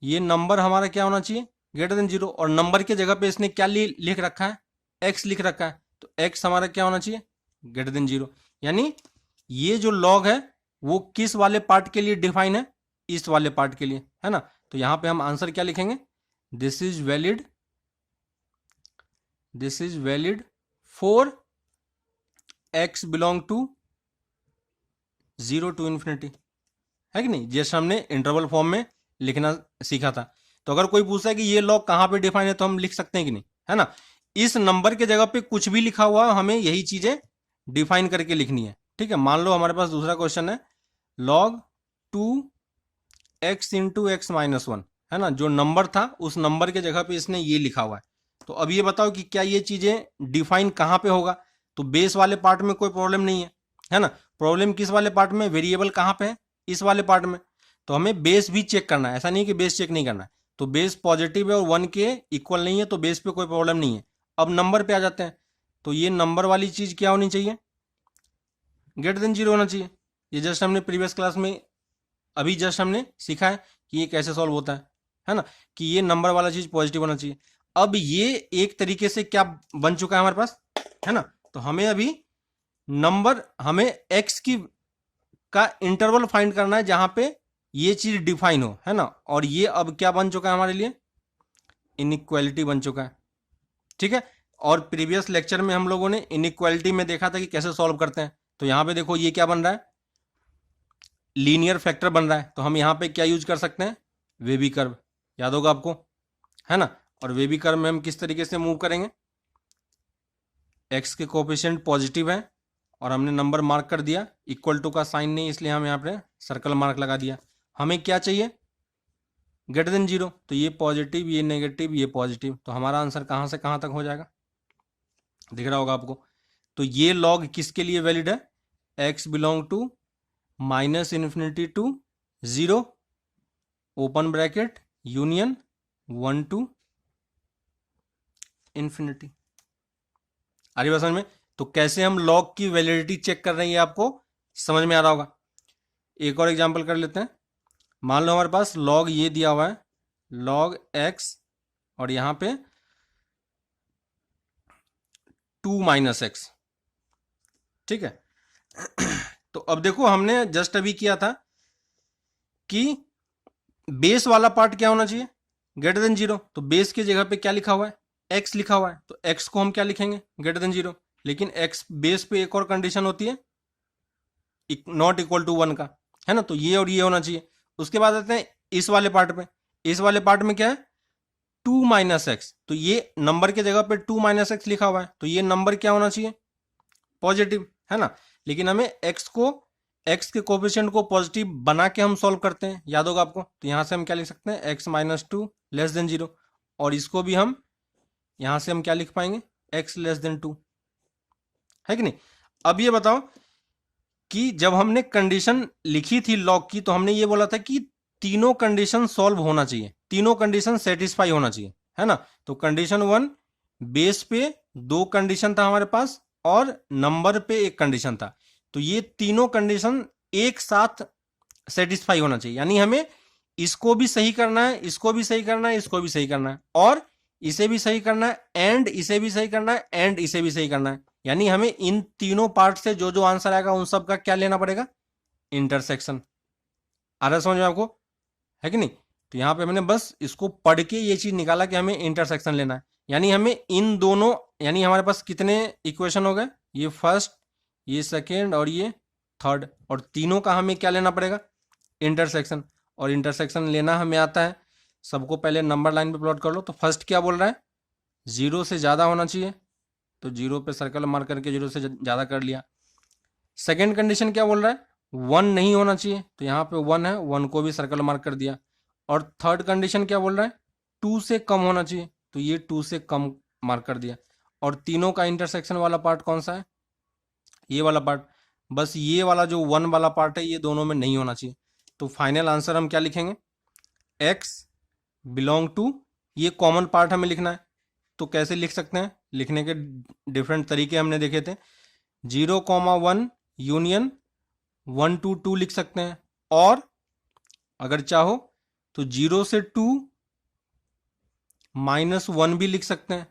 ये नंबर हमारा क्या होना चाहिए, ग्रेटर देन 0, और नंबर के जगह पे इसने क्या लिख रखा है, x लिख रखा है, तो x हमारा क्या होना चाहिए, ग्रेटर देन 0। यानी ये जो लॉग है वो किस वाले पार्ट के लिए डिफाइन है, इस वाले पार्ट के लिए, है ना। तो यहां पे हम आंसर क्या लिखेंगे, this is valid for x belong to 0 to infinity, है कि नहीं, जैसे हमने इंटरवल फॉर्म में लिखना सीखा था। तो अगर कोई पूछता है कि ये लॉग कहां पे डिफाइन है, तो हम लिख सकते हैं कि नहीं, है ना। इस नंबर के जगह पे कुछ भी लिखा हुआ, हमें यही चीजें डिफाइन करके लिखनी है। ठीक है, मान लो हमारे पास दूसरा क्वेश्चन है, log 2x into x minus 1, है ना। जो नंबर था उस नंबर के जगह पे इसने ये लिखा हुआ है। तो अब ये बताओ कि क्या ये चीजें डिफाइन कहां पे होगा, तो बेस वाले पार्ट में कोई प्रॉब्लम नहीं है ना। प्रॉब्लम किस वाले पार्ट में, वेरिएबल कहां पे है, इस वाले पार्ट में। तो हमें बेस भी चेक करना है, ऐसा नहीं कि बेस चेक नहीं करना है। तो बेस पॉजिटिव है और 1 के इक्वल नहीं है, तो बेस पे कोई प्रॉब्लम नहीं है। अब नंबर पे आ जाते हैं, तो ये नंबर वाली चीज क्या होनी चाहिए, ग्रेटर देन 0 होना चाहिए। ये जस्ट हमने प्रीवियस क्लास में अभी जस्ट हमने सीखा है कि ये कैसे सॉल्व होता है ना, कि ये नंबर वाला चीज पॉजिटिव होना चाहिए। अब ये एक तरीके से क्या बन चुका है हमारे पास, है ना। तो हमें अभी नंबर, हमें एक्स की का इंटरवल फाइंड करना है जहां पे ये चीज डिफाइन हो, है ना। और ये अब क्या बन चुका है हमारे लिए, इनइक्वालिटी बन चुका है। ठीक है, और प्रीवियस लेक्चर में हम लोगों ने इनइक्वालिटी में देखा था कि कैसे सॉल्व करते हैं। तो यहां पे देखो ये क्या बन रहा है, लीनियर फैक्टर बन रहा है। तो हम यहां पे क्या यूज कर सकते हैं, वेबी कर्व, याद होगा आपको, है ना। और वेबी कर्व में हम किस तरीके से मूव करेंगे, एक्स के कोएफिशिएंट पॉजिटिव है और हमने नंबर मार्क कर दिया, इक्वल टू का साइन नहीं, इसलिए हम यहाँ पे सर्कल मार्क लगा दिया। हमें क्या चाहिए, ग्रेटर देन 0, तो ये पॉजिटिव, ये नेगेटिव, ये पॉजिटिव, तो हमारा आंसर कहाँ से कहाँ तक हो जाएगा, दिख रहा होगा आपको। तो ये लॉग किसके लिए वैलिड है, x belong to minus infinity to 0 open bracket union 1 to infinity. आ रही बात समझ में। तो कैसे हम लॉग की वैलिडिटी चेक कर रहे हैं, आपको समझ में आ रहा होगा। एक और एग्जांपल कर लेते हैं, मान लो हमारे पास लॉग ये दिया हुआ है, लॉग एक्स, और यहां पे 2 माइनस एक्स। ठीक है, तो अब देखो हमने जस्ट अभी किया था कि बेस वाला पार्ट क्या होना चाहिए, ग्रेटर देन 0। तो बेस की जगह पे क्या लिखा हुआ है, एक्स लिखा हुआ है, तो एक्स को हम क्या लिखेंगे, ग्रेटर देन 0। लेकिन एक्स बेस पे एक और कंडीशन होती है, नॉट इक्वल टू 1 का, है ना, तो ये और ये होना चाहिए। उसके बाद आते हैं इस वाले पार्ट पे। इस वाले पार्ट में क्या है, 2 माइनस एक्स, तो ये नंबर की जगह पे 2 माइनस एक्स लिखा हुआ है, तो ये नंबर क्या होना चाहिए, पॉजिटिव, है ना। लेकिन हमें एक्स के कोफिशिएंट को पॉजिटिव बना के हम सॉल्व करते हैं, याद होगा आपको। तो यहां से हम क्या लिख सकते हैं, एक्स माइनस 2 लेस देन 0, और इसको भी हम यहां से हम क्या लिख पाएंगे, एक्स लेस देन 2, है कि नहीं। अब ये बताओ कि जब हमने कंडीशन लिखी थी लॉग की, तो हमने ये बोला था कि तीनों कंडीशन सॉल्व होना चाहिए, तीनों कंडीशन सेटिस्फाई होना चाहिए, है ना। तो कंडीशन 1 बेस पे 2 कंडीशन था हमारे पास और नंबर पे 1 कंडीशन था, तो ये तीनों कंडीशन एक साथ सेटिस्फाई होना चाहिए। यानी हमें इसको भी सही करना है, इसको भी सही करना है, इसको भी सही करना है, और इसे भी सही करना है, एंड इसे भी सही करना है, एंड इसे भी सही करना है। यानी हमें इन तीनों पार्ट से जो जो आंसर आएगा उन सब का क्या लेना पड़ेगा, इंटरसेक्शन। आ रहा है समझ में आपको, है कि नहीं। तो यहां पे हमने बस इसको पढ़ के ये चीज निकाला कि हमें इंटरसेक्शन लेना है। यानी हमें इन दोनों, यानी हमारे पास कितने इक्वेशन हो गए, ये फर्स्ट, ये सेकेंड और ये थर्ड, और तीनों का हमें क्या लेना पड़ेगा, इंटरसेक्शन। और इंटरसेक्शन लेना हमें आता है। सबको पहले नंबर लाइन पे प्लॉट कर लो। तो फर्स्ट क्या बोल रहा है, 0 से ज़्यादा होना चाहिए, तो 0 पे सर्कल मार्क करके 0 से ज़्यादा कर लिया। सेकेंड कंडीशन क्या बोल रहा है, 1 नहीं होना चाहिए, तो यहाँ पे 1 है, 1 को भी सर्कल मार्क कर दिया। और थर्ड कंडीशन क्या बोल रहा है, 2 से कम होना चाहिए, तो ये 2 से कम मार्क कर दिया। और तीनों का इंटरसेक्शन वाला पार्ट कौन सा है, ये वाला पार्ट। बस ये वाला जो 1 वाला पार्ट है ये दोनों में नहीं होना चाहिए। तो फाइनल आंसर हम क्या लिखेंगे, x बिलोंग टू, ये कॉमन पार्ट हमें लिखना है। तो कैसे लिख सकते हैं, लिखने के डिफरेंट तरीके हमने देखे थे। 0,1 यूनियन 1 to 2 लिख सकते हैं, और अगर चाहो तो 0 से 2 -1 भी लिख सकते हैं,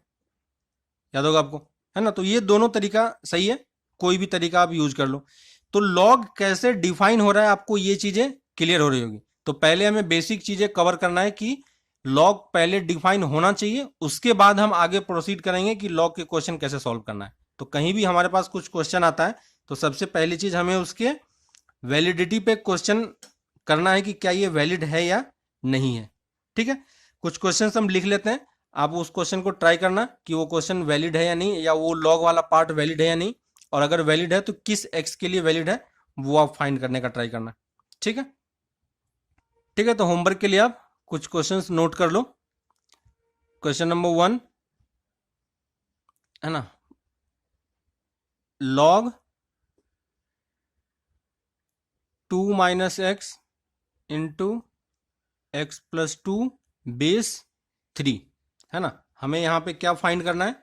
याद होगा आपको, है ना। तो ये दोनों तरीका सही है, कोई भी तरीका आप यूज कर लो। तो लॉग कैसे डिफाइन हो रहा है आपको ये चीजें क्लियर हो रही होगी। तो पहले हमें बेसिक चीजें कवर करना है कि लॉग पहले डिफाइन होना चाहिए, उसके बाद हम आगे प्रोसीड करेंगे कि लॉग के क्वेश्चन कैसे सॉल्व करना है। तो कहीं भी हमारे पास कुछ क्वेश्चन आता है तो सबसे पहली चीज हमें उसके वैलिडिटी पे क्वेश्चन करना है कि क्या ये वैलिड है या नहीं है। ठीक है, कुछ क्वेश्चन हम लिख लेते हैं, आप उस क्वेश्चन को ट्राई करना कि वो क्वेश्चन वैलिड है या नहीं, या वो लॉग वाला पार्ट वैलिड है या नहीं, और अगर वैलिड है तो किस एक्स के लिए वैलिड है वो आप फाइंड करने का ट्राई करना। ठीक है, ठीक है। तो होमवर्क के लिए आप कुछ क्वेश्चंस नोट कर लो। क्वेश्चन नंबर 1 है ना, log 2 minus x into x plus 2 base 3, है ना। हमें यहां पे क्या फाइंड करना है,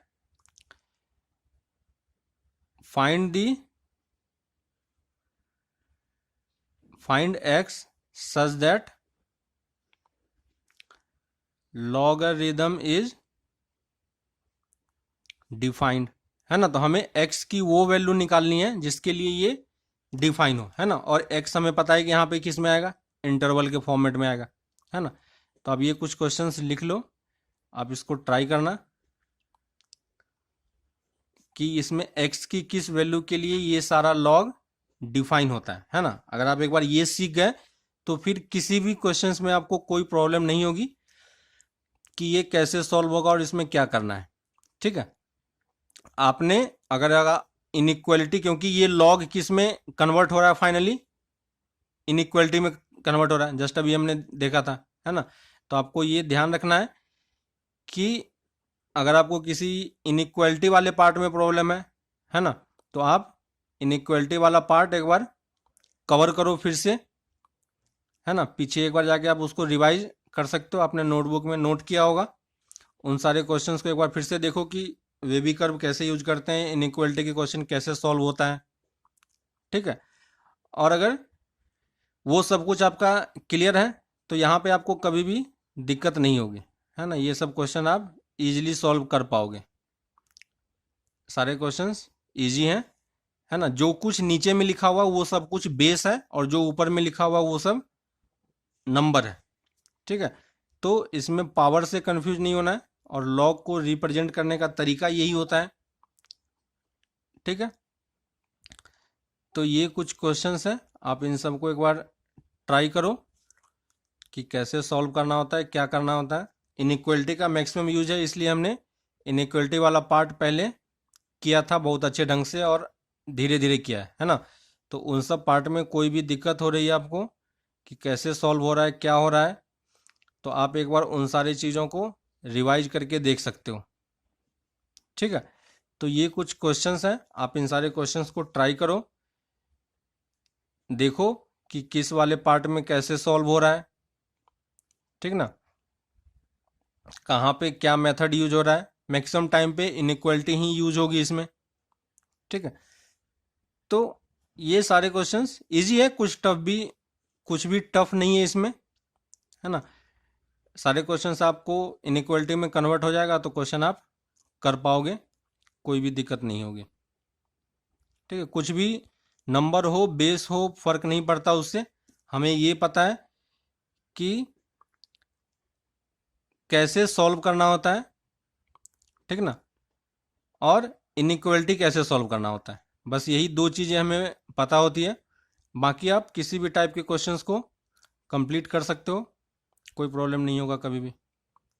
find x such that logarithm is defined, है ना। तो हमें x की वो वैल्यू निकालनी है जिसके लिए ये डिफाइन हो, है ना। और x हमें पता है कि यहाँ पे किस में आएगा, इंटरवल के फॉर्मेट में आएगा, है ना। तो अब ये कुछ क्वेश्चंस लिख लो, आप इसको ट्राई करना कि इसमें x की किस वैल्यू के लिए ये सारा लॉग डिफाइन होता है ना। अगर आप एक बार ये सीख गए तो फिर किसी भी क्वेश्चंस में आपको कोई प्रॉब्लम नहीं होगी कि ये कैसे सॉल्व होगा और इसमें क्या करना है। ठीक है, आपने अगर इनइक्वालिटी, क्योंकि ये लॉग किस में कन्वर्ट हो रहा है, फाइनली इनइक्वालिटी में कन्वर्ट हो रहा है, जस्ट अभी हमने देखा था, है ना। तो आपको ये ध्यान रखना है कि अगर आपको किसी इनइक्वालिटी वाले पार्ट में प्रॉब्लम है ना, तो आप इनइक्वालिटी वाला पार्ट एक बार कवर करो फिर से, है ना। पीछे एक बार जाके आप उसको रिवाइज कर सकते हो, आपने नोटबुक में नोट किया होगा। उन सारे क्वेश्चंस को एक बार फिर से देखो कि वेबी कर्व कैसे यूज करते हैं, इनइक्वालिटी के क्वेश्चन कैसे सॉल्व होता है। ठीक है, और अगर वो सब कुछ आपका क्लियर है तो यहाँ पे आपको कभी भी दिक्कत नहीं होगी, है ना। ये सब क्वेश्चन आप इजीली सॉल्व कर पाओगे। सारे क्वेश्चंस इजी हैं, है ना। जो कुछ नीचे में लिखा हुआ वो सब कुछ बेस है, और जो ऊपर में लिखा हुआ वो सब नंबर है, ठीक है। तो इसमें पावर से कंफ्यूज नहीं होना है, और लॉग को रिप्रेजेंट करने का तरीका यही होता है, ठीक है। तो ये कुछ क्वेश्चंस हैं, आप इन सबको एक बार ट्राई करो कि कैसे सॉल्व करना होता है, क्या करना होता है। इनइक्वलिटी का मैक्सिमम यूज है, इसलिए हमने इनइक्वलिटी वाला पार्ट पहले किया था बहुत अच्छे ढंग से, और धीरे धीरे किया है ना। तो उन सब पार्ट में कोई भी दिक्कत हो रही है आपको कि कैसे सॉल्व हो रहा है, क्या हो रहा है, तो आप एक बार उन सारी चीज़ों को रिवाइज करके देख सकते हो, ठीक है। तो ये कुछ क्वेश्चंस हैं, आप इन सारे क्वेश्चंस को ट्राई करो, देखो कि किस वाले पार्ट में कैसे सॉल्व हो रहा है, ठीक ना। कहाँ पे क्या मेथड यूज हो रहा है, मैक्सिमम टाइम पे इनइक्वलिटी ही यूज होगी इसमें, ठीक है। तो ये सारे क्वेश्चंस इजी है, कुछ भी टफ नहीं है इसमें, है ना। सारे क्वेश्चंस आपको इनइक्वलिटी में कन्वर्ट हो जाएगा तो क्वेश्चन आप कर पाओगे, कोई भी दिक्कत नहीं होगी, ठीक है। कुछ भी नंबर हो, बेस हो, फर्क नहीं पड़ता उससे, हमें ये पता है कि कैसे सॉल्व करना होता है, ठीक ना, और इनइक्वलिटी कैसे सॉल्व करना होता है। बस यही दो चीज़ें हमें पता होती है, बाकी आप किसी भी टाइप के क्वेश्चंस को कंप्लीट कर सकते हो, कोई प्रॉब्लम नहीं होगा कभी भी,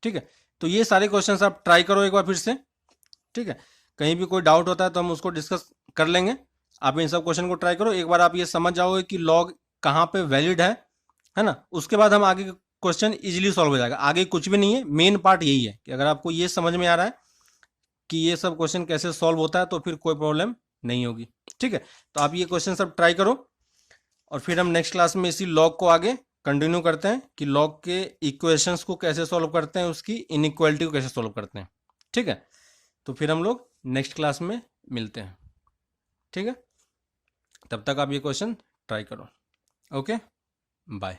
ठीक है। तो ये सारे क्वेश्चंस आप ट्राई करो एक बार फिर से, ठीक है। कहीं भी कोई डाउट होता है तो हम उसको डिस्कस कर लेंगे। आप इन सब क्वेश्चन को ट्राई करो, एक बार आप ये समझ जाओगे कि लॉग कहाँ पे वैलिड है ना। उसके बाद हम आगे क्वेश्चन इजीली सॉल्व हो जाएगा। आगे कुछ भी नहीं है, मेन पार्ट यही है कि अगर आपको ये समझ में आ रहा है कि ये सब क्वेश्चन कैसे सॉल्व होता है तो फिर कोई प्रॉब्लम नहीं होगी, ठीक है। तो आप ये क्वेश्चन सब ट्राई करो, और फिर हम नेक्स्ट क्लास में इसी लॉग को आगे कंटिन्यू करते हैं कि लॉग के इक्वेशंस को कैसे सॉल्व करते हैं, उसकी इनइक्वालिटी को कैसे सॉल्व करते हैं, ठीक है। तो फिर हम लोग नेक्स्ट क्लास में मिलते हैं, ठीक है। तब तक आप ये क्वेश्चन ट्राई करो। Okay, bye.